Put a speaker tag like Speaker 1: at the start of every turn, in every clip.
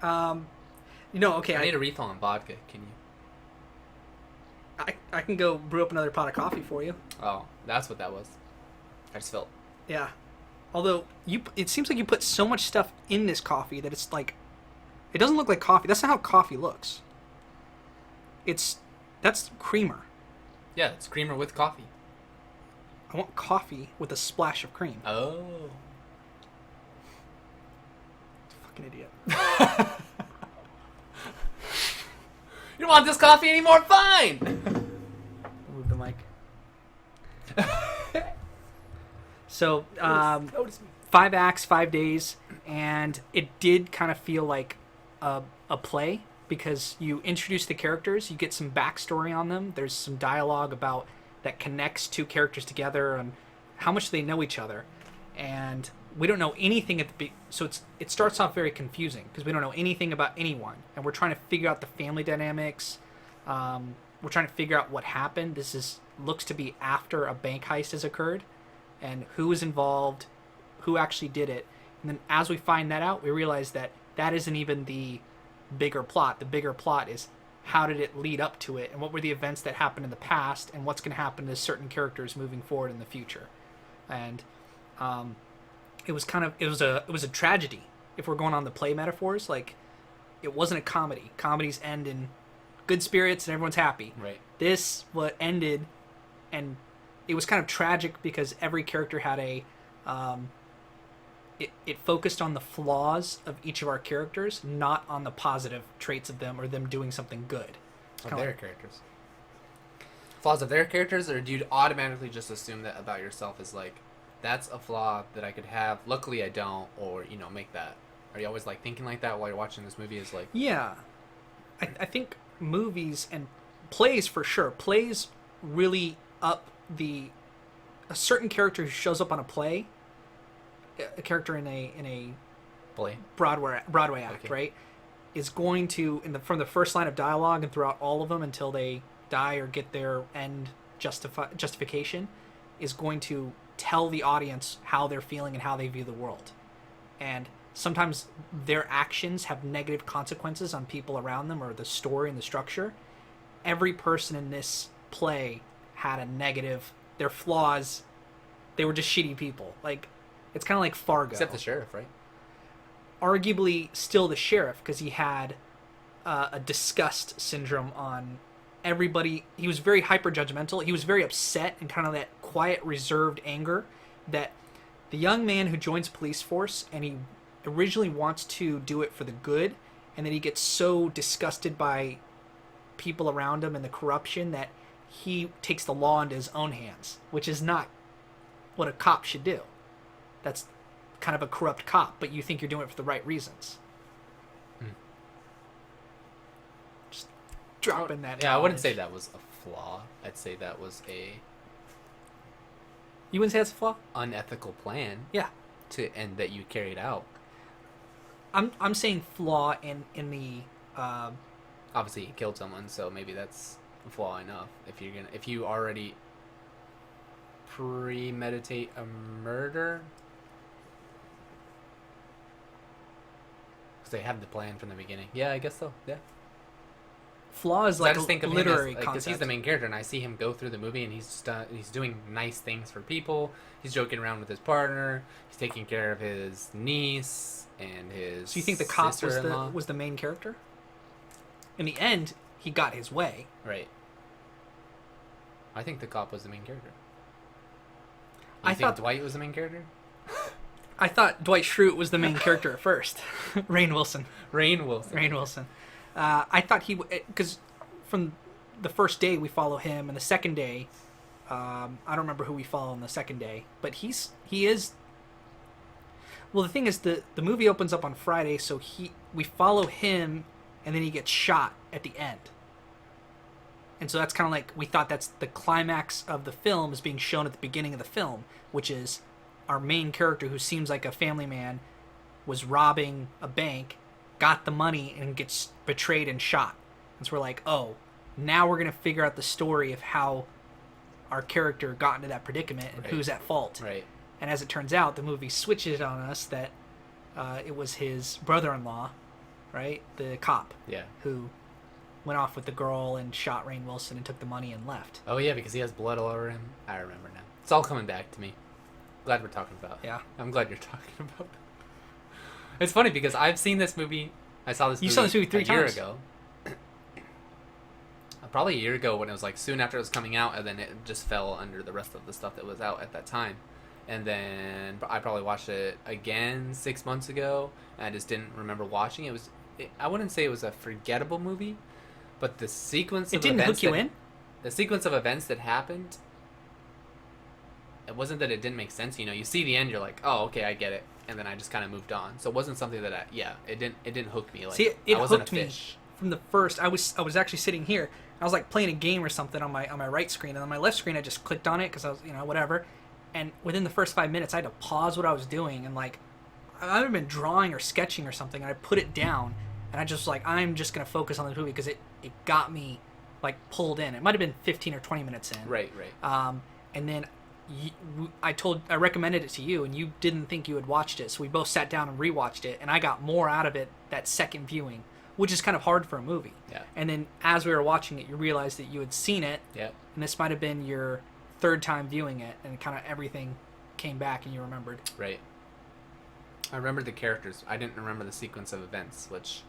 Speaker 1: Okay,
Speaker 2: I need a refill on vodka. Can you?
Speaker 1: I can go brew up another pot of coffee for you.
Speaker 2: Oh, that's what that was. I just felt.
Speaker 1: Yeah. Although it seems like you put so much stuff in this coffee that it's like, it doesn't look like coffee. That's not how coffee looks. That's creamer.
Speaker 2: Yeah, it's creamer with coffee.
Speaker 1: I want coffee with a splash of cream.
Speaker 2: Oh.
Speaker 1: Fucking idiot.
Speaker 2: You don't want this coffee anymore? Fine!
Speaker 1: Move the mic. So,
Speaker 2: Notice me.
Speaker 1: 5 acts, 5 days, and it did kind of feel like a play because you introduce the characters, you get some backstory on them. There's some dialogue about that connects two characters together and how much they know each other, and we don't know anything at the so it starts off very confusing because we don't know anything about anyone, and we're trying to figure out the family dynamics. We're trying to figure out what happened. Looks to be after a bank heist has occurred, and who is involved, who actually did it, and then as we find that out, we realize that isn't even the bigger plot. The bigger plot is how did it lead up to it, and what were the events that happened in the past, and what's going to happen to certain characters moving forward in the future, and it was a tragedy if we're going on the play metaphors. Like, it wasn't a comedy. Comedies end in good spirits and everyone's happy.
Speaker 2: Right.
Speaker 1: This what ended, and it was kind of tragic because every character had it focused on the flaws of each of our characters, not on the positive traits of them or them doing something good.
Speaker 2: Of their characters. Flaws of their characters, or do you automatically just assume that about yourself is like, that's a flaw that I could have. Luckily, I don't, or make that. Are you always like thinking like that while you're watching this movie? Is like,
Speaker 1: yeah, I think movies and plays for sure. Plays really up a certain character who shows up on a play, a character in a
Speaker 2: play
Speaker 1: Broadway act,
Speaker 2: okay,
Speaker 1: right, is going to from the first line of dialogue and throughout all of them until they die or get their end justification, is going to tell the audience how they're feeling and how they view the world. And sometimes their actions have negative consequences on people around them or the story and the structure. Every person in this play had a negative, their flaws, they were just shitty people. Like, it's kind of like Fargo.
Speaker 2: except the sheriff, right?
Speaker 1: Arguably still the sheriff, because he had a disgust syndrome on everybody. He was very hyper judgmental. He was very upset and kind of that quiet, reserved anger that the young man who joins police force, and he originally wants to do it for the good, and then he gets so disgusted by people around him and the corruption that he takes the law into his own hands, which is not what a cop should do. That's kind of a corrupt cop, but you think you're doing it for the right reasons. Just dropping that.
Speaker 2: Yeah, I wouldn't say that was a flaw. I'd say that was a
Speaker 1: You wouldn't say that's a flaw?
Speaker 2: unethical plan
Speaker 1: Yeah.
Speaker 2: and that you carried out.
Speaker 1: I'm saying flaw in the
Speaker 2: Obviously, he killed someone, so maybe that's a flaw enough. If you already premeditate a murder, because they have the plan from the beginning. Yeah, I guess so. Yeah.
Speaker 1: flaw is
Speaker 2: I
Speaker 1: like
Speaker 2: just think
Speaker 1: a
Speaker 2: of
Speaker 1: literary
Speaker 2: him because
Speaker 1: concept.
Speaker 2: he's the main character, and I see him go through the movie, and he's doing nice things for people. He's joking around with his partner. He's taking care of his niece and his.
Speaker 1: So you think the cop
Speaker 2: sister-in-law.
Speaker 1: was the main character? In the end, he got his way.
Speaker 2: Right. I think the cop was the main character.
Speaker 1: I
Speaker 2: You think
Speaker 1: thought
Speaker 2: Dwight was the main character?
Speaker 1: I thought Dwight Schrute was the main character at first. Rainn Wilson.
Speaker 2: Rainn Wilson.
Speaker 1: I thought he because from the first day we follow him, and the second day, I don't remember who we follow on the second day, but he is. Well, the thing is, the movie opens up on Friday, so we follow him, and then he gets shot at the end. And so that's kind of like, we thought that's the climax of the film is being shown at the beginning of the film, which is our main character, who seems like a family man, was robbing a bank, got the money, and gets betrayed and shot. And so we're like, oh, now we're going to figure out the story of how our character got into that predicament and who's at fault.
Speaker 2: Right.
Speaker 1: And as it turns out, the movie switches on us that it was his brother-in-law, right? The cop
Speaker 2: Yeah.
Speaker 1: who went off with the girl and shot Rainn Wilson and took the money and left.
Speaker 2: Oh yeah, because he has blood all over him. I remember now. It's all coming back to me. Glad we're talking about.
Speaker 1: Yeah.
Speaker 2: I'm glad you're talking about it. It's funny because I've seen this movie. I saw this.
Speaker 1: You
Speaker 2: movie
Speaker 1: saw this movie 3
Speaker 2: a year
Speaker 1: times.
Speaker 2: ago. Probably a year ago when it was like soon after it was coming out, and then it just fell under the rest of the stuff that was out at that time. And then I probably watched it again 6 months ago, and I just didn't remember watching it. I wouldn't say it was a forgettable movie, but the sequence
Speaker 1: It
Speaker 2: of
Speaker 1: didn't
Speaker 2: events
Speaker 1: hook you
Speaker 2: that-
Speaker 1: in?
Speaker 2: The sequence of events that happened, it wasn't that it didn't make sense. You see the end, you're like, oh, okay, I get it, and then I just kind of moved on. So it wasn't something that it didn't hook me. Like,
Speaker 1: See, it
Speaker 2: I wasn't
Speaker 1: hooked
Speaker 2: a
Speaker 1: me
Speaker 2: fish.
Speaker 1: from the first. I was actually sitting here. I was like playing a game or something on my right screen, and on my left screen I just clicked on it because I was whatever. And within the first 5 minutes, I had to pause what I was doing and like I might have been drawing or sketching or something, and I put it down, and I just like I'm just gonna focus on this movie because it got me like pulled in. It might have been 15 or 20 minutes in.
Speaker 2: Right.
Speaker 1: And then I recommended it to you, and you didn't think you had watched it, so we both sat down and rewatched it, and I got more out of it that second viewing, which is kind of hard for a movie.
Speaker 2: Yeah.
Speaker 1: And then as we were watching it, you realized that you had seen it,
Speaker 2: Yeah.
Speaker 1: and this might have been your third time viewing it, and kind of everything came back and you remembered.
Speaker 2: Right. I remembered the characters. I didn't remember the sequence of events, which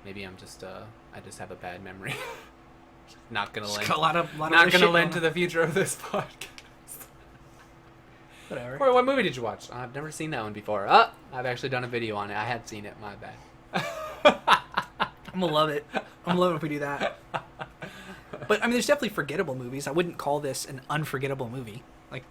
Speaker 2: maybe I'm just I just have a bad memory. Not gonna
Speaker 1: Just
Speaker 2: lend.
Speaker 1: got a lot of
Speaker 2: Not
Speaker 1: other
Speaker 2: gonna
Speaker 1: shit
Speaker 2: lend
Speaker 1: going
Speaker 2: to the future of this podcast.
Speaker 1: Whatever.
Speaker 2: Or what movie did you watch? I've never seen that one before. I've actually done a video on it. I had seen it. My bad.
Speaker 1: I'm gonna love it. I'm gonna love it if we do that. But I mean, there's definitely forgettable movies. I wouldn't call this an unforgettable movie. Like,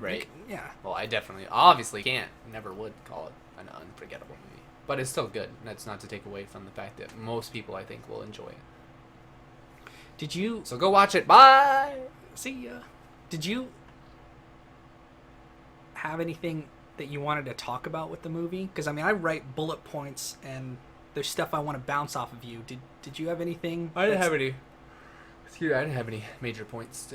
Speaker 2: Right.
Speaker 1: yeah.
Speaker 2: Well, I obviously can't, never would call it an unforgettable movie. But it's still good. That's not to take away from the fact that most people, I think, will enjoy it.
Speaker 1: Did you
Speaker 2: So go watch it. Bye!
Speaker 1: see? Did you have anything that you wanted to talk about with the movie? Because I mean, I write bullet points, and there's stuff I want to bounce off of you. Did you have anything?
Speaker 2: I didn't have any. Excuse me, I didn't have any major points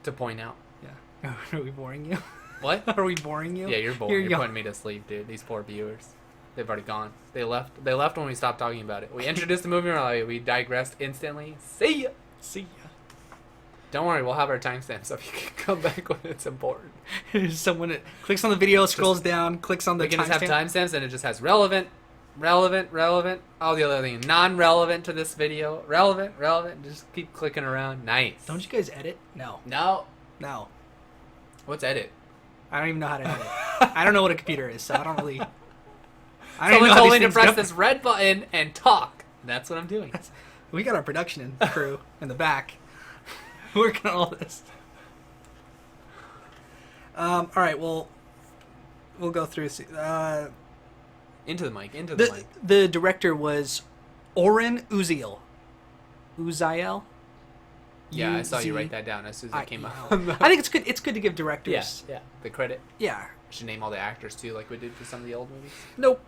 Speaker 2: to point out.
Speaker 1: Yeah. Are we boring you?
Speaker 2: What?
Speaker 1: Are we boring you?
Speaker 2: Yeah, you're boring.
Speaker 1: You're
Speaker 2: You're
Speaker 1: young.
Speaker 2: putting me to sleep, dude. These poor viewers. They've already gone. They left. They left when we stopped talking about it. We introduced the movie and we digressed instantly. See ya.
Speaker 1: See ya.
Speaker 2: Don't worry, we'll have our timestamps so you can come back when it's important.
Speaker 1: Someone that clicks on the video, scrolls down, clicks on the
Speaker 2: We can just have
Speaker 1: timestamp.
Speaker 2: timestamps and it just has relevant, all the other things. Non-relevant to this video. Relevant. Just keep clicking around. Nice.
Speaker 1: Don't you guys edit? No.
Speaker 2: No. What's edit?
Speaker 1: I don't even know how to edit. I don't know what a computer is, so I don't really. I don't even
Speaker 2: Someone
Speaker 1: know how
Speaker 2: told
Speaker 1: these
Speaker 2: me to
Speaker 1: things
Speaker 2: press
Speaker 1: go.
Speaker 2: this red button and talk. That's what I'm doing.
Speaker 1: We got our production crew in the back working on all this. All right, well, we'll go through.
Speaker 2: Into the mic.
Speaker 1: The director was Oren Uziel. Uziel?
Speaker 2: Yeah, I saw you
Speaker 1: U-Z-
Speaker 2: write that down as soon as it came
Speaker 1: I
Speaker 2: out.
Speaker 1: think it's good. It's good to give directors.
Speaker 2: Yeah. The credit.
Speaker 1: Yeah.
Speaker 2: Should name all the actors too, like we did for some of the old movies.
Speaker 1: Nope.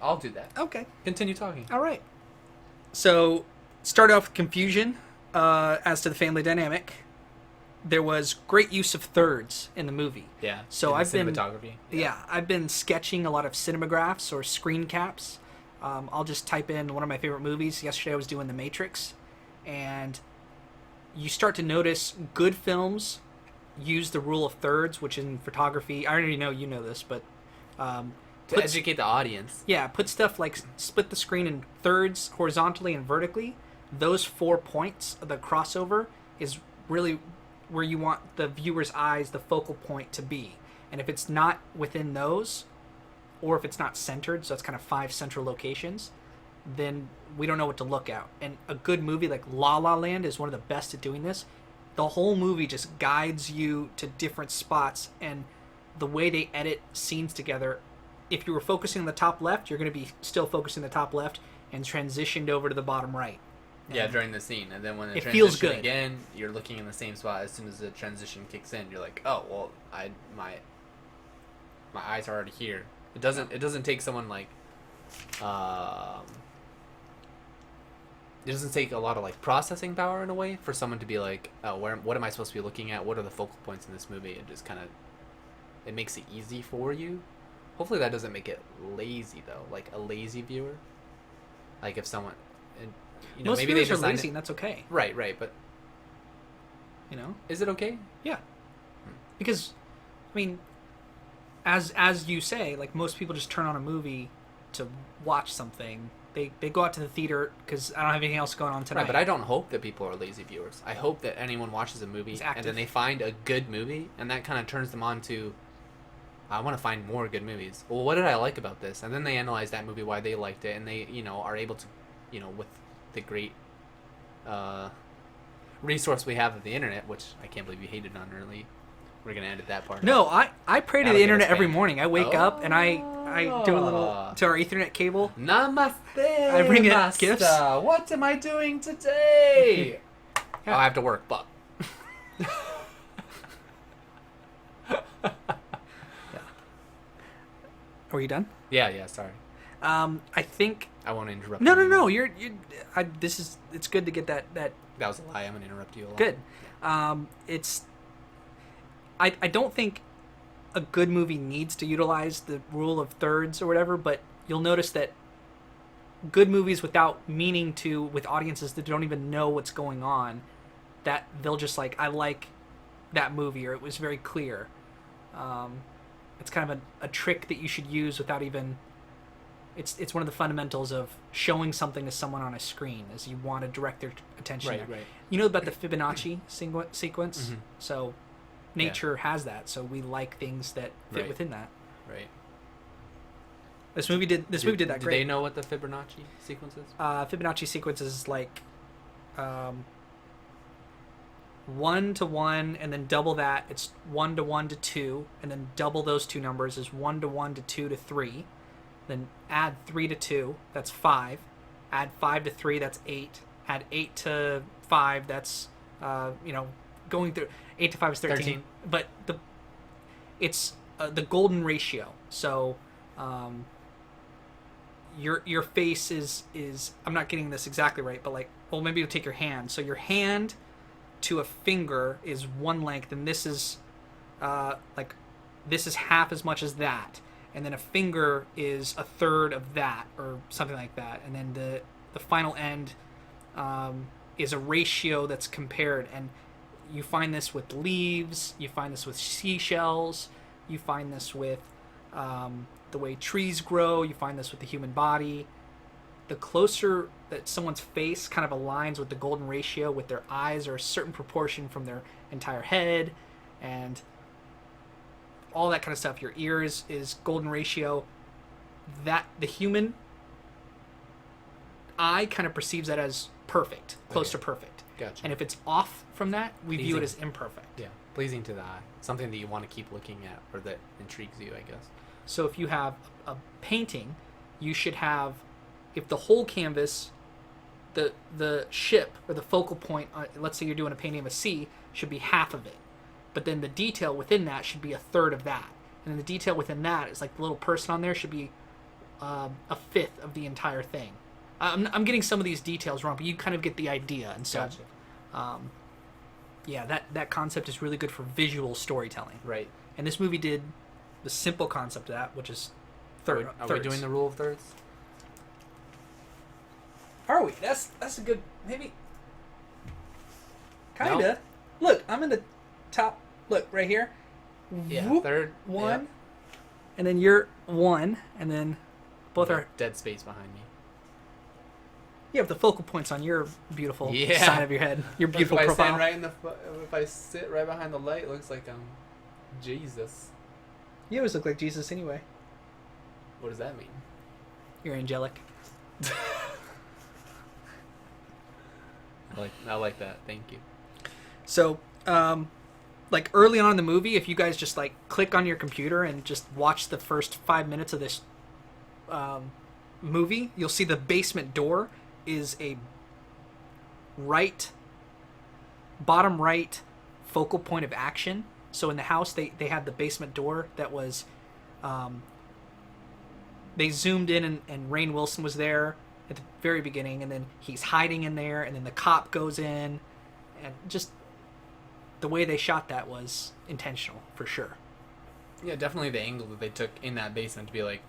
Speaker 2: I'll do that.
Speaker 1: Okay.
Speaker 2: Continue talking.
Speaker 1: All right. So, start off with confusion as to the family dynamic. There was great use of thirds in the movie.
Speaker 2: Yeah.
Speaker 1: So
Speaker 2: and the
Speaker 1: I've been
Speaker 2: cinematography.
Speaker 1: Yeah, I've been sketching a lot of cinemagraphs or screen caps. I'll just type in one of my favorite movies. Yesterday I was doing The Matrix, and you start to notice good films use the rule of thirds, which in photography, I already know you know this, but
Speaker 2: To educate the audience.
Speaker 1: yeah, put stuff like split the screen in thirds, horizontally and vertically. Those 4 points, the crossover, is really where you want the viewer's eyes, the focal point, to be. And if it's not within those, or if it's not centered, so it's kind of 5 central locations, then we don't know what to look at. And a good movie like La La Land is one of the best at doing this. The whole movie just guides you to different spots, and the way they edit scenes together, if you were focusing on the top left, you're going to be still focusing the top left and transitioned over to the bottom right.
Speaker 2: Yeah, during the scene, and then when the
Speaker 1: It
Speaker 2: transition
Speaker 1: feels good.
Speaker 2: again, you're looking in the same spot. As soon as the transition kicks in, you're like, oh well, my eyes are already here. It doesn't take someone like, it doesn't take a lot of like processing power in a way for someone to be like, oh, what am I supposed to be looking at? What are the focal points in this movie? It just kind of, it makes it easy for you. Hopefully that doesn't make it lazy though, like a lazy viewer. Like if someone, and, you know,
Speaker 1: Most
Speaker 2: maybe they
Speaker 1: viewers are
Speaker 2: designed
Speaker 1: lazy,
Speaker 2: it.
Speaker 1: and that's okay.
Speaker 2: Right, but
Speaker 1: You know,
Speaker 2: is it okay?
Speaker 1: yeah, because I mean, as you say, like most people just turn on a movie to watch something. They go out to the theater because I don't have anything else going on tonight.
Speaker 2: Right, but I don't hope that people are lazy viewers. I hope that anyone watches a movie
Speaker 1: It's
Speaker 2: and
Speaker 1: active.
Speaker 2: then they find a good movie, and that kind of turns them on to, I want to find more good movies. Well, what did I like about this? And then they analyze that movie, why they liked it, and they, you know, are able to, you know, with the great resource we have of the internet, which I can't believe you hated on early. We're gonna edit that part.
Speaker 1: No, I pray to
Speaker 2: That'll
Speaker 1: the
Speaker 2: get
Speaker 1: internet
Speaker 2: us
Speaker 1: every
Speaker 2: banned.
Speaker 1: morning. I wake up and I do a little to our Ethernet cable.
Speaker 2: Namaste.
Speaker 1: I bring it
Speaker 2: master.
Speaker 1: gifts.
Speaker 2: What am I doing today?
Speaker 1: Yeah.
Speaker 2: Oh, I have to work, but.
Speaker 1: Are you done?
Speaker 2: Yeah. Sorry,
Speaker 1: I think
Speaker 2: I won't interrupt.
Speaker 1: no,
Speaker 2: you
Speaker 1: no, no.
Speaker 2: anymore.
Speaker 1: This is. It's good to get that
Speaker 2: That was a lie. I'm gonna interrupt you a lot.
Speaker 1: good. It's. I don't think a good movie needs to utilize the rule of thirds or whatever, but you'll notice that good movies with audiences that don't even know what's going on, that they'll just like, I like that movie, or it was very clear. It's kind of a trick that you should use without even. It's one of the fundamentals of showing something to someone on a screen, is you want to direct their attention there.
Speaker 2: Right.
Speaker 1: You know about the Fibonacci sequence?
Speaker 2: Mhm.
Speaker 1: So nature has that, so we like things that fit
Speaker 2: Right.
Speaker 1: within that.
Speaker 2: Right.
Speaker 1: This movie did that
Speaker 2: Did
Speaker 1: great.
Speaker 2: they know what the Fibonacci sequence is?
Speaker 1: Fibonacci sequence is like 1 to 1, and then double that. It's 1 to 1 to 2, and then double those two numbers is 1 to 1 to 2 to 3. Then add 3 to 2, that's 5. Add 5 to 3, that's 8. Add 8 to 5, that's going through 8 to 5 is 13. But it's the golden ratio. So your face is I'm not getting this exactly right, but like, well, maybe you'll take your hand. So your hand to a finger is one length, and this is this is half as much as that, and then a finger is a third of that, or something like that, and then the final end is a ratio that's compared. And you find this with leaves, you find this with seashells, you find this with the way trees grow, you find this with the human body. The closer that someone's face kind of aligns with the golden ratio, with their eyes are a certain proportion from their entire head, and all that kind of stuff. Your ears is golden ratio. That the human eye kind of perceives that as perfect, close to perfect.
Speaker 2: Gotcha.
Speaker 1: And if it's off from that, we view it as imperfect.
Speaker 2: Yeah, pleasing to the eye. Something that you want to keep looking at, or that intrigues you, I guess.
Speaker 1: So if you have a painting, you should have, if the whole canvas, the ship or the focal point, let's say you're doing a painting of a sea, should be half of it. But then the detail within that should be a third of that. And then the detail within that is like the little person on there should be a fifth of the entire thing. I'm getting some of these details wrong, but you kind of get the idea. And so, yeah, that concept is really good for visual storytelling.
Speaker 2: Right.
Speaker 1: And this movie did the simple concept of that, which is thirds.
Speaker 2: Are we doing the rule of thirds?
Speaker 1: Are we? That's a good, maybe. Kinda.
Speaker 2: No.
Speaker 1: Look, I'm in the top. Look right here.
Speaker 2: Yeah,
Speaker 1: Whoop,
Speaker 2: third.
Speaker 1: one,
Speaker 2: Yeah.
Speaker 1: and then you're one, and then both are.
Speaker 2: Dead space behind me.
Speaker 1: You have the focal points on your beautiful
Speaker 2: Yeah.
Speaker 1: side of your head. Your beautiful
Speaker 2: if
Speaker 1: profile.
Speaker 2: I stand right in the, if I sit right behind the light, it looks like I'm Jesus.
Speaker 1: You always look like Jesus anyway.
Speaker 2: What does that mean?
Speaker 1: You're angelic.
Speaker 2: I like that. Thank you.
Speaker 1: So, like early on in the movie, if you guys just like click on your computer and just watch the first 5 minutes of this movie, you'll see the basement door is a bottom right focal point of action. So in the house, they had the basement door that was, they zoomed in and Rainn Wilson was there at the very beginning, and then he's hiding in there, and then the cop goes in, and just the way they shot that was intentional for sure.
Speaker 2: Yeah, definitely the angle that they took in that basement to be like,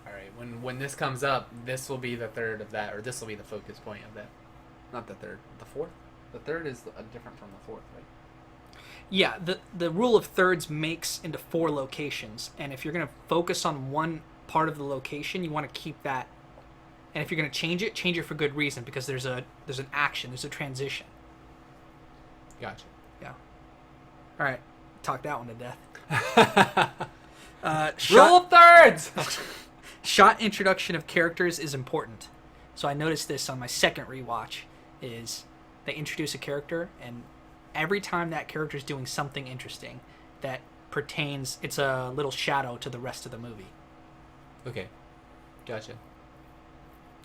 Speaker 2: all right, when this comes up, this will be the third of that, or this will be the focus point of that. Not the third, the fourth. The third is different from the fourth, right?
Speaker 1: Yeah, the rule of thirds makes into 4 locations, and if you're going to focus on one part of the location, you want to keep that. And if you're going to change it for good reason, because there's an action, there's a transition.
Speaker 2: Gotcha.
Speaker 1: Yeah. All right, talk that one to death.
Speaker 2: Rule of thirds.
Speaker 1: Shot introduction of characters is important. So I noticed this on my second rewatch. Is they introduce a character, and every time that character is doing something interesting that pertains, it's a little shadow to the rest of the movie.
Speaker 2: Okay, gotcha.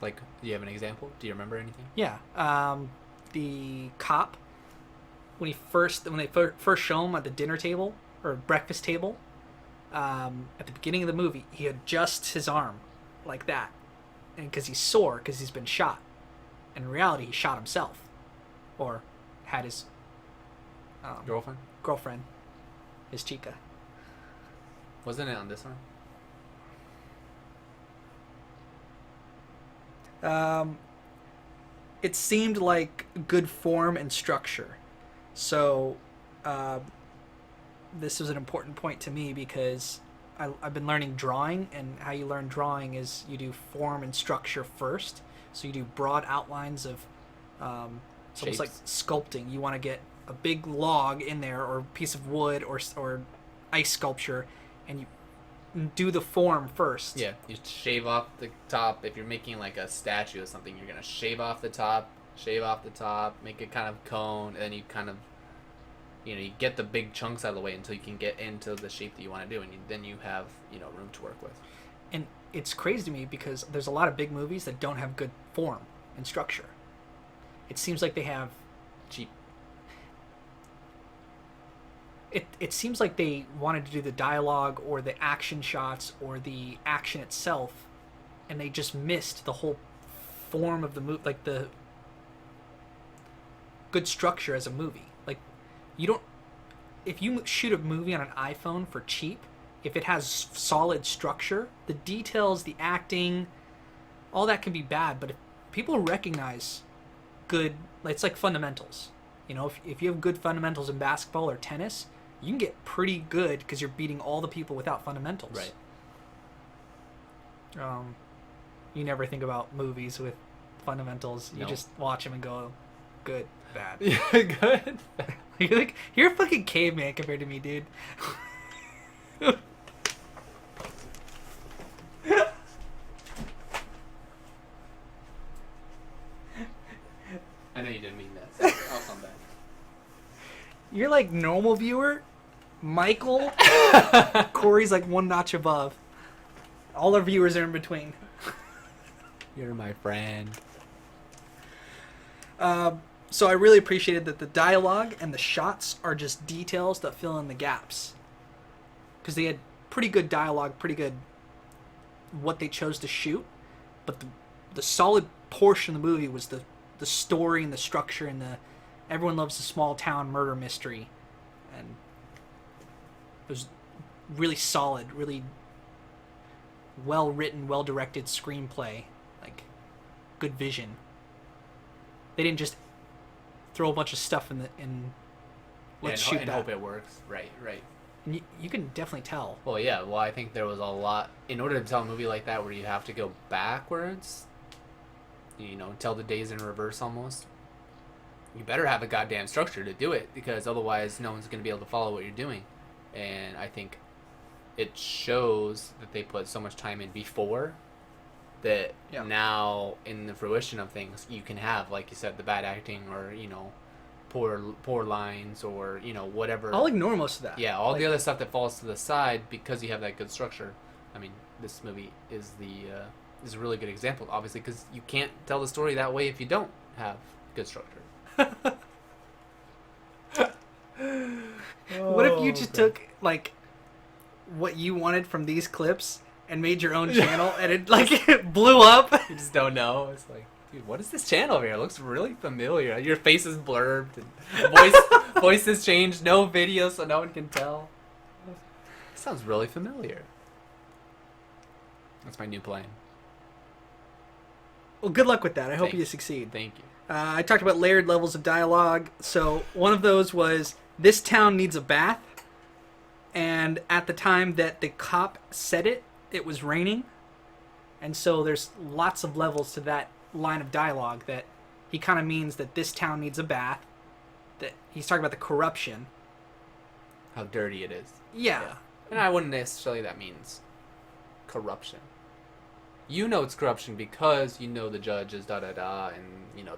Speaker 2: Like, do you have an example? Do you remember anything?
Speaker 1: Yeah, the cop when they first show him at the dinner table or breakfast table, at the beginning of the movie, he adjusts his arm like that, and because he's sore because he's been shot. In reality, he shot himself, or had his girlfriend, his chica.
Speaker 2: Wasn't it on this one?
Speaker 1: It seemed like good form and structure. So, this was an important point to me because I've been learning drawing, and how you learn drawing is you do form and structure first. So you do broad outlines of, it's almost like sculpting. You want to get a big log in there, or a piece of wood, or ice sculpture, and you do the form first.
Speaker 2: Yeah, you shave off the top. If you're making like a statue or something, you're gonna shave off the top, make it kind of cone, and then you kind of, you get the big chunks out of the way until you can get into the shape that you want to do, and then you have room to work with.
Speaker 1: And it's crazy to me because there's a lot of big movies that don't have good form and structure. It seems like they have
Speaker 2: cheap.
Speaker 1: It seems like they wanted to do the dialogue or the action shots or the action itself, and they just missed the whole form of the movie, like the good structure as a movie. Like, if you shoot a movie on an iPhone for cheap, if it has solid structure, the details, the acting, all that can be bad. But if people recognize good, it's like fundamentals. If you have good fundamentals in basketball or tennis, you can get pretty good because you're beating all the people without fundamentals.
Speaker 2: Right.
Speaker 1: You never think about movies with fundamentals. You just watch them and go, good, bad.
Speaker 2: Yeah, good.
Speaker 1: You're a fucking caveman compared to me, dude.
Speaker 2: I know you didn't mean that. So I'll come back.
Speaker 1: You're like normal viewer. Michael, Corey's like one notch above. All our viewers are in between.
Speaker 2: You're my friend.
Speaker 1: So I really appreciated that the dialogue and the shots are just details that fill in the gaps. Because they had pretty good dialogue, pretty good what they chose to shoot. But the solid portion of the movie was the story and the structure and everyone loves a small town murder mystery. And it was really solid, really well written, well directed screenplay. Like, good vision. They didn't just throw a bunch of stuff in let's shoot
Speaker 2: and
Speaker 1: that.
Speaker 2: hope it works. Right.
Speaker 1: And you can definitely tell.
Speaker 2: Well, yeah. Well, I think there was a lot in order to tell a movie like that where you have to go backwards. Tell the days in reverse almost. You better have a goddamn structure to do it, because otherwise no one's going to be able to follow what you're doing. And I think it shows that they put so much time in before that now in the fruition of things you can have, like you said, the bad acting or poor lines or whatever.
Speaker 1: I'll ignore most of that.
Speaker 2: Yeah, all the other stuff that falls to the side because you have that good structure. I mean, this movie is is a really good example, obviously, because you can't tell the story that way if you don't have good structure.
Speaker 1: What if you just took what you wanted from these clips and made your own channel and it blew up?
Speaker 2: You just don't know. It's like, dude, what is this channel over here? It looks really familiar. Your face is blurred and voice is changed. No video, so no one can tell. Sounds really familiar. That's my new plan.
Speaker 1: Well, good luck with that. I hope
Speaker 2: Thanks.
Speaker 1: you succeed.
Speaker 2: Thank you.
Speaker 1: I talked about layered levels of dialogue. So one of those was, this town needs a bath. And at the time that the cop said it, it was raining. And so there's lots of levels to that line of dialogue that he kind of means that this town needs a bath. That he's talking about the corruption.
Speaker 2: How dirty it is.
Speaker 1: Yeah.
Speaker 2: And I wouldn't necessarily that means corruption. You know it's corruption because you know the judge is da-da-da, and you know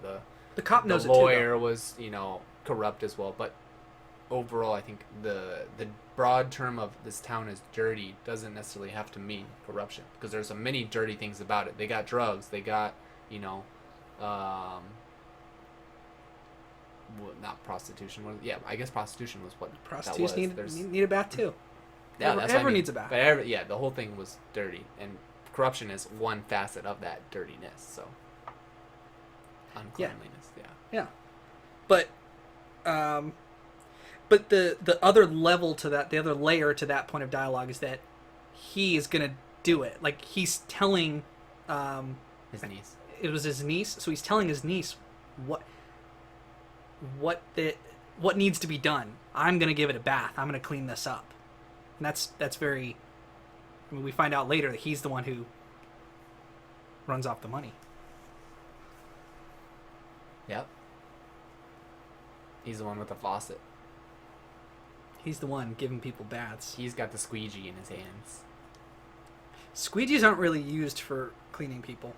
Speaker 1: The cop knows
Speaker 2: the
Speaker 1: it too,
Speaker 2: lawyer
Speaker 1: though.
Speaker 2: was, you know, corrupt as well. But overall, I think the broad term of this town is dirty doesn't necessarily have to mean corruption, because there's so many dirty things about it. They got drugs. They got, you know, well, not prostitution. Yeah, I guess prostitution was what
Speaker 1: Prostitutes
Speaker 2: that was.
Speaker 1: need a bath too.
Speaker 2: Yeah, that's what I
Speaker 1: everyone
Speaker 2: mean.
Speaker 1: needs a bath.
Speaker 2: But yeah, the whole thing was dirty, and corruption is one facet of that dirtiness. So uncleanliness,
Speaker 1: Yeah. But the other level to that, the other layer to that point of dialogue is that he is gonna do it. Like, he's telling
Speaker 2: His niece.
Speaker 1: it was his niece, so he's telling his niece what needs to be done. I'm gonna give it a bath. I'm gonna clean this up. And that's very, I mean, we find out later that he's the one who runs off the money.
Speaker 2: Yep. He's the one with the faucet.
Speaker 1: He's the one giving people baths.
Speaker 2: He's got the squeegee in his hands.
Speaker 1: Squeegees aren't really used for cleaning people.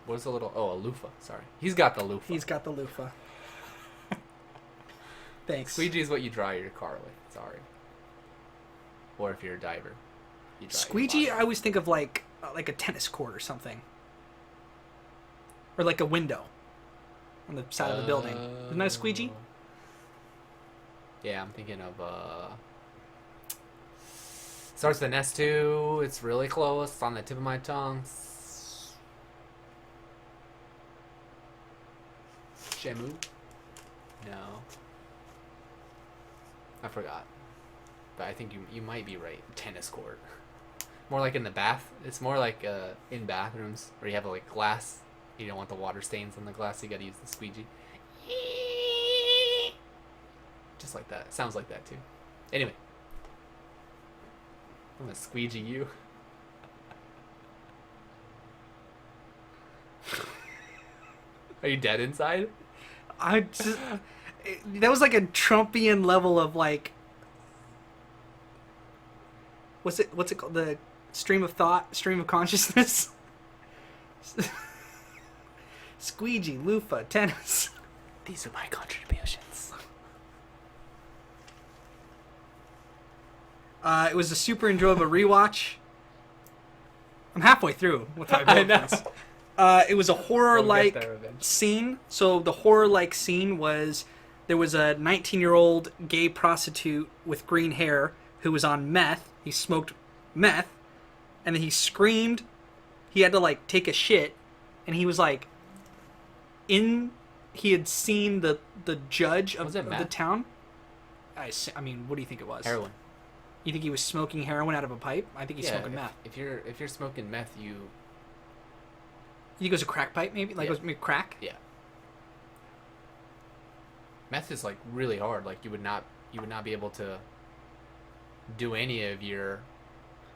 Speaker 2: What's a little... Oh, a loofah. Sorry. He's got the loofah.
Speaker 1: He's got the loofah. Thanks.
Speaker 2: Squeegee is what you dry your car with. Sorry. Or if you're a diver. You dry
Speaker 1: Squeegee,
Speaker 2: your
Speaker 1: I always think of like a tennis court or something. Or like a window on the side of the building. Isn't that a squeegee?
Speaker 2: Yeah, I'm thinking of... Starts with an S2. It's really close. It's on the tip of my tongue. Shamu? No. I forgot. But I think you might be right. Tennis court. More like in the bath. It's more like in bathrooms where you have like glass. You don't want the water stains on the glass, so you gotta use the squeegee. Just like that. Sounds like that too. Anyway. I'm gonna squeegee you. Are you dead inside?
Speaker 1: I just... That was like a Trumpian level of like... What's it called? The stream of thought? Stream of consciousness? Squeegee, loofah, tennis.
Speaker 2: These are my contributions.
Speaker 1: It was a super enjoyable rewatch. I'm halfway through with my
Speaker 2: I
Speaker 1: bullet
Speaker 2: know.
Speaker 1: points. It was a horror-like
Speaker 2: We'll get there eventually.
Speaker 1: scene. So the horror-like scene was, there was a 19-year-old gay prostitute with green hair who was on meth. He smoked meth, and then he screamed. He had to like take a shit, and he was like, he had seen the judge of
Speaker 2: Was it
Speaker 1: the
Speaker 2: meth?
Speaker 1: town. I mean, what do you think it was?
Speaker 2: Heroin.
Speaker 1: You think he was smoking heroin out of a pipe? I think he's smoking meth.
Speaker 2: If you're smoking meth, you...
Speaker 1: You think it was a crack pipe, maybe? Like
Speaker 2: Yeah.
Speaker 1: it was maybe crack?
Speaker 2: Yeah. Meth is like really hard. Like you would not be able to do any of your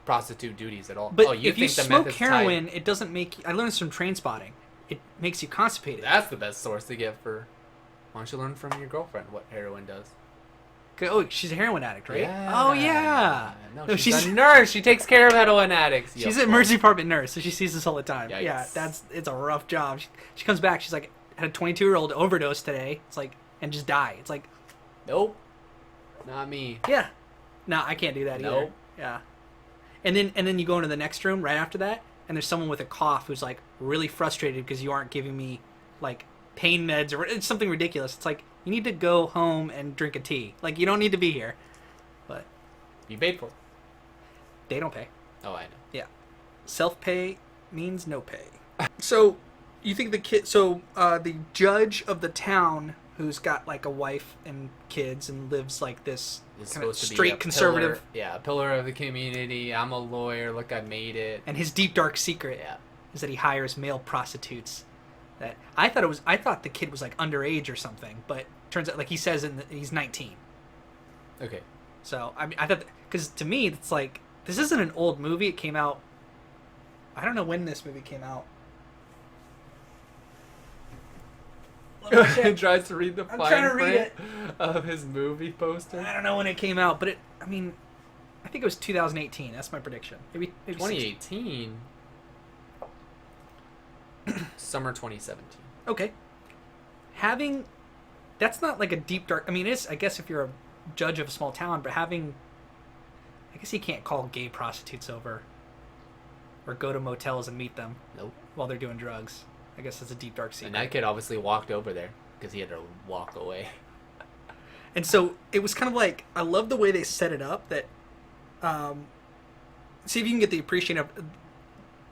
Speaker 2: prostitute duties at all.
Speaker 1: But
Speaker 2: oh, you
Speaker 1: if
Speaker 2: think
Speaker 1: you
Speaker 2: the
Speaker 1: smoke
Speaker 2: meth is
Speaker 1: heroin,
Speaker 2: tight.
Speaker 1: it doesn't make... I learned this from Train Spotting. It makes you constipated.
Speaker 2: That's the best source to get for... Why don't you learn from your girlfriend what heroin does?
Speaker 1: Oh, she's a heroin addict, right?
Speaker 2: Yeah.
Speaker 1: Oh, yeah.
Speaker 2: No, she's a nurse. She takes care of heroin addicts.
Speaker 1: She's an emergency department nurse, so she sees this all the time.
Speaker 2: Yikes.
Speaker 1: Yeah, it's a rough job. She comes back, she's like, had a 22-year-old overdose today. It's like, and just die. It's like,
Speaker 2: Nope. Not me.
Speaker 1: yeah. No, I can't do that either.
Speaker 2: Nope.
Speaker 1: Yeah. And then you go into the next room right after that, and there's someone with a cough who's like really frustrated because you aren't giving me like pain meds or it's something ridiculous. It's like, you need to go home and drink a tea. Like, you don't need to be here. But
Speaker 2: You paid for it.
Speaker 1: they don't pay.
Speaker 2: Oh, I know.
Speaker 1: Yeah. Self-pay means no pay. So, you think the judge of the town who's got like a wife and kids and lives like this
Speaker 2: Is
Speaker 1: kind of
Speaker 2: supposed to be
Speaker 1: straight
Speaker 2: a
Speaker 1: conservative.
Speaker 2: a pillar of the community. I'm a lawyer. Look, I made it.
Speaker 1: And his deep dark secret
Speaker 2: Yeah.
Speaker 1: is that he hires male prostitutes. That I thought the kid was like underage or something, but turns out like he says he's 19.
Speaker 2: Okay.
Speaker 1: So I mean I thought because to me it's like this isn't an old movie. It came out. I don't know when this movie came out.
Speaker 2: He tries to read the
Speaker 1: I'm
Speaker 2: fine
Speaker 1: trying to read
Speaker 2: print
Speaker 1: it.
Speaker 2: of his movie poster.
Speaker 1: I don't know when it came out, but I mean, I think it was 2018. That's my prediction. Maybe
Speaker 2: 2018. Summer 2017.
Speaker 1: Okay. That's not like a deep dark. I mean, it's I guess if you're a judge of a small town, but I guess you can't call gay prostitutes over, or go to motels and meet them.
Speaker 2: Nope.
Speaker 1: While they're doing drugs. I guess that's a deep dark secret.
Speaker 2: And that kid obviously walked over there because he had to walk away.
Speaker 1: And so it was kind of like I love the way they set it up. That see if you can get the appreciation of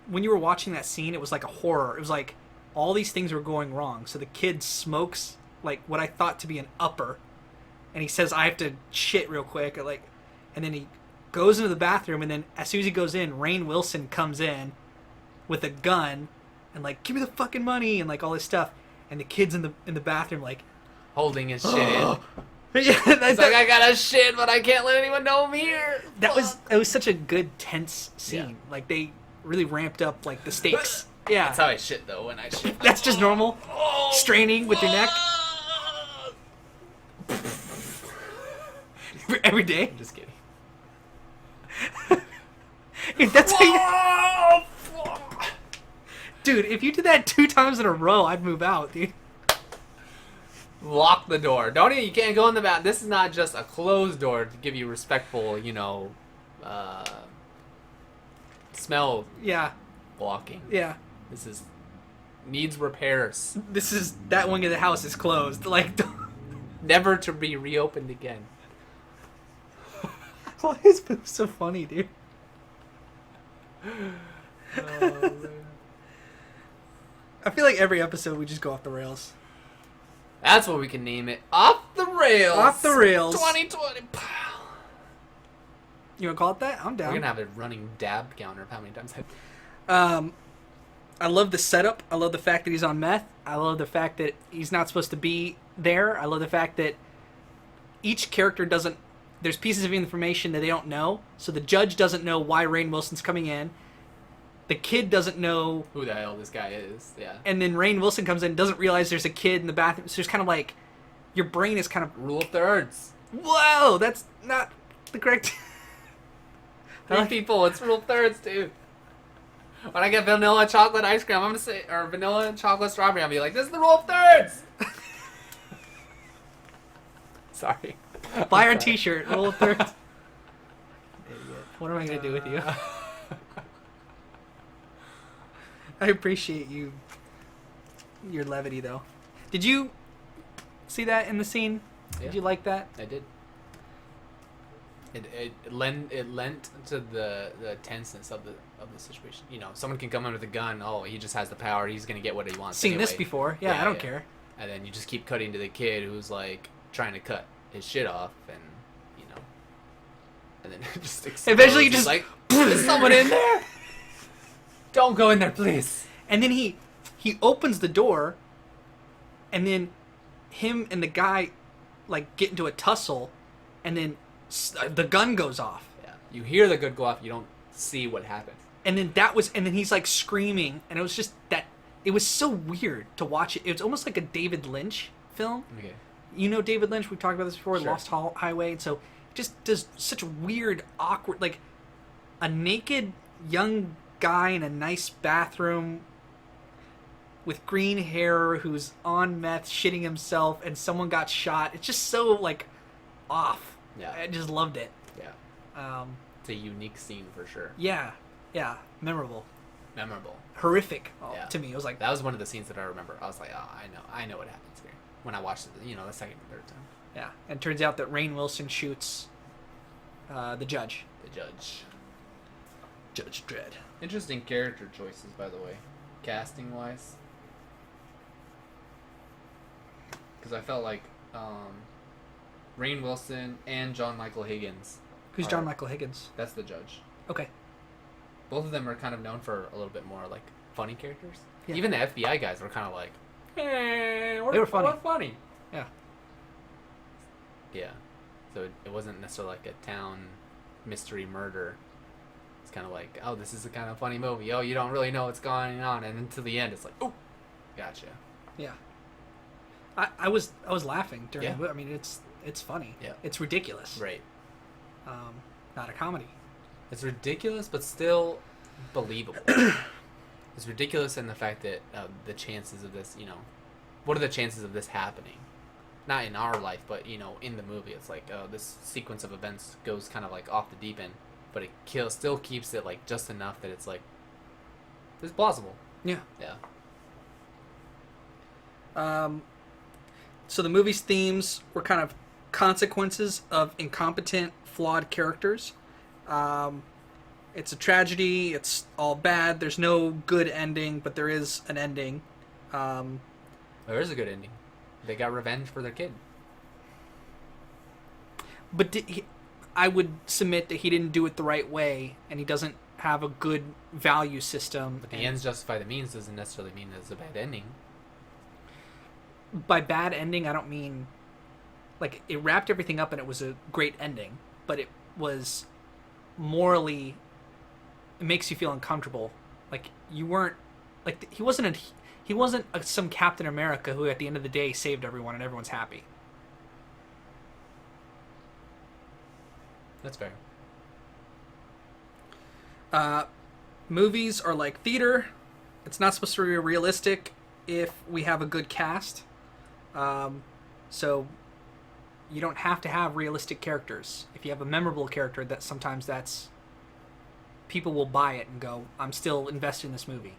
Speaker 1: when you were watching that scene. It was like a horror. It was like all these things were going wrong. So the kid smokes like what I thought to be an upper, and he says, "I have to shit real quick." And then he goes into the bathroom, and then as soon as he goes in, Rainn Wilson comes in with a gun. And like, give me the fucking money and like all this stuff, and the kid's in the bathroom like
Speaker 2: Holding his shit in.
Speaker 1: Yeah,
Speaker 2: He's like, I gotta shit, but I can't let anyone know I'm here.
Speaker 1: It was such a good tense scene.
Speaker 2: Yeah.
Speaker 1: Like they really ramped up like the stakes. Yeah,
Speaker 2: That's how I shit though when I shit.
Speaker 1: that's just normal. Straining with your neck every day.
Speaker 2: I'm just kidding.
Speaker 1: If that's how you... Dude, if you did that 2 times in a row, I'd move out, dude.
Speaker 2: Lock the door. Don't even. You can't go in the bathroom. This is not just a closed door to give you respectful, smell
Speaker 1: Yeah,
Speaker 2: blocking.
Speaker 1: yeah.
Speaker 2: This is needs repairs.
Speaker 1: That wing of the house is closed. Like,
Speaker 2: Never to be reopened again.
Speaker 1: why is Boo so funny, dude?
Speaker 2: Oh, man.
Speaker 1: I feel like every episode we just go off the rails.
Speaker 2: That's what we can name it. Off the rails.
Speaker 1: Off the rails.
Speaker 2: 2020.
Speaker 1: You want to call it that? I'm down.
Speaker 2: We're gonna have a running dab counter of how many times I.
Speaker 1: I love the setup. I love the fact that he's on meth. I love the fact that he's not supposed to be there. I love the fact that each character doesn't... There's pieces of information that they don't know. So the judge doesn't know why Rainn Wilson's coming in. The kid doesn't know...
Speaker 2: Who the hell this guy is, yeah.
Speaker 1: And then Rainn Wilson comes in and doesn't realize there's a kid in the bathroom. So there's kind of like... Your brain is kind of...
Speaker 2: Rule of thirds.
Speaker 1: Whoa! That's not the correct...
Speaker 2: Three people, it's rule of thirds, dude. When I get vanilla chocolate ice cream, I'm gonna say... Or vanilla chocolate strawberry, I'm gonna be like, this is the rule of thirds! Sorry.
Speaker 1: Buy our t-shirt. Rule of thirds. What am I going to do with you? I appreciate your levity, though. Did you see that in the scene?
Speaker 2: Yeah.
Speaker 1: Did you like that?
Speaker 2: I did. It lent to the tenseness of the situation. You know, someone can come in with a gun. Oh, he just has the power. He's gonna get what he wants.
Speaker 1: Seen this
Speaker 2: anyway.
Speaker 1: before? Yeah, I don't care.
Speaker 2: And then you just keep cutting to the kid who's like trying to cut his shit off, and and then it just explodes.
Speaker 1: Eventually, you
Speaker 2: He's
Speaker 1: just
Speaker 2: like, "Is someone in there? Don't go in there, please."
Speaker 1: And then he opens the door, and then him and the guy like get into a tussle, and then the gun goes off.
Speaker 2: Yeah, you hear the gun go off. You don't see what happened.
Speaker 1: And then and then he's like screaming, and it was just that. It was so weird to watch it. It was almost like a David Lynch film.
Speaker 2: Okay.
Speaker 1: You know David Lynch? We've talked about this before.
Speaker 2: Sure.
Speaker 1: Lost Highway. And so it just does such weird, awkward, like a naked young guy in a nice bathroom with green hair who's on meth, shitting himself, and someone got shot. It's just so like off.
Speaker 2: Yeah.
Speaker 1: I just loved it.
Speaker 2: Yeah. It's a unique scene for sure.
Speaker 1: Yeah. Memorable.
Speaker 2: Memorable.
Speaker 1: Horrific
Speaker 2: Yeah.
Speaker 1: to me. It was like
Speaker 2: That was one of the scenes that I remember. I was like, oh, I know what happens here. When I watched it, the second and third time.
Speaker 1: yeah. And it turns out that Rainn Wilson shoots the judge.
Speaker 2: The judge.
Speaker 1: Judge Dredd.
Speaker 2: Interesting character choices, by the way, casting wise. because I felt like Rainn Wilson and John Michael Higgins.
Speaker 1: Who's John Michael Higgins?
Speaker 2: That's the judge.
Speaker 1: Okay.
Speaker 2: Both of them are kind of known for a little bit more like funny characters.
Speaker 1: Yeah.
Speaker 2: Even the FBI guys were kind of like, hey,
Speaker 1: They were funny.
Speaker 2: We're funny.
Speaker 1: Yeah.
Speaker 2: Yeah. So it wasn't necessarily like a town mystery murder. It's kind of like, oh, this is a kind of funny movie. Oh, you don't really know what's going on, and then to the end, it's like, oh, gotcha.
Speaker 1: Yeah. I was laughing during
Speaker 2: Yeah.
Speaker 1: the movie. I mean, it's funny.
Speaker 2: Yeah.
Speaker 1: It's ridiculous.
Speaker 2: Right.
Speaker 1: Not a comedy.
Speaker 2: It's ridiculous, but still believable. It's ridiculous in the fact that the chances of this, what are the chances of this happening? Not in our life, but, in the movie. It's like, this sequence of events goes kind of like off the deep end, but it still keeps it like just enough that it's like, it's plausible.
Speaker 1: Yeah.
Speaker 2: Yeah.
Speaker 1: So the movie's themes were kind of consequences of incompetent, flawed characters. It's a tragedy. It's all bad. There's no good ending, but there is an ending.
Speaker 2: There is a good ending. They got revenge for their kid.
Speaker 1: But I would submit that he didn't do it the right way, and he doesn't have a good value system.
Speaker 2: But the ends justify the means doesn't necessarily mean that it's a bad ending.
Speaker 1: By bad ending, I don't mean like it wrapped everything up and it was a great ending, but it was morally, it makes you feel uncomfortable. Like you weren't, like he wasn't some Captain America who at the end of the day saved everyone and everyone's happy.
Speaker 2: That's fair.
Speaker 1: Movies are like theater. It's not supposed to be realistic if we have a good cast. So you don't have to have realistic characters. If you have a memorable character, that sometimes people will buy it and go, I'm still invested in this movie.